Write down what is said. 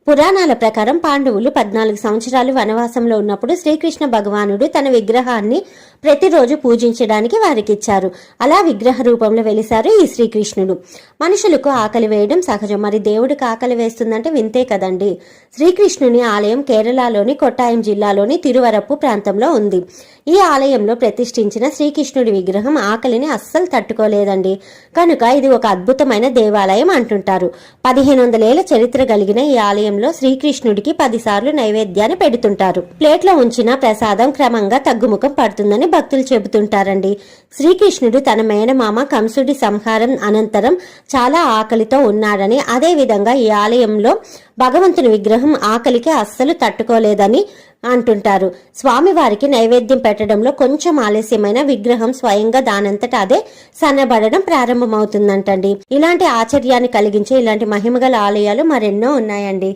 పురాణాల ప్రకారం పాండవులు 14 సంవత్సరాలు వనవాసంలో ఉన్నప్పుడు శ్రీకృష్ణ భగవానుడు తన విగ్రహాన్ని ప్రతిరోజు పూజించడానికి వారికిచ్చారు. అలా విగ్రహ రూపంలో వెలిశారు ఈ శ్రీకృష్ణుడు. మనుషులకు ఆకలి వేయడం సహజం, మరి దేవుడికి ఆకలి వేస్తుందంటే వింతే కదండి. శ్రీకృష్ణుని ఆలయం కేరళలోని కొట్టాయం జిల్లాలోని తిరువరప్పు ప్రాంతంలో ఉంది. ఈ ఆలయంలో ప్రతిష్ఠించిన శ్రీకృష్ణుడి విగ్రహం ఆకలిని అస్సలు తట్టుకోలేదండి. కనుక ఇది ఒక అద్భుతమైన దేవాలయం అంటుంటారు. 1500 ఏళ్ల చరిత్ర కలిగిన ఈ ఆలయంలో శ్రీకృష్ణుడికి 10 సార్లు నైవేద్యాన్ని పెడుతుంటారు. ప్లేట్లో ఉంచిన ప్రసాదం క్రమంగా తగ్గుముఖం పడుతుందని భక్తులు చెబుతుంటారండి. శ్రీకృష్ణుడు తన మేనమామ కంసుడి సంహారం అనంతరం చాలా ఆకలితో ఉన్నాడని, అదే విధంగా ఈ ఆలయంలో భగవంతుని విగ్రహం ఆకలికి అస్సలు తట్టుకోలేదని అంటుంటారు. స్వామివారికి నైవేద్యం పెట్టడంలో కొంచెం ఆలస్యమైన విగ్రహం స్వయంగా దానంతట అదే సన్నబడడం ప్రారంభమవుతుందంటండి. ఇలాంటి ఆశ్చర్యాన్ని కలిగించే ఇలాంటి మహిమగల ఆలయాలు మరెన్నో ఉన్నాయండి.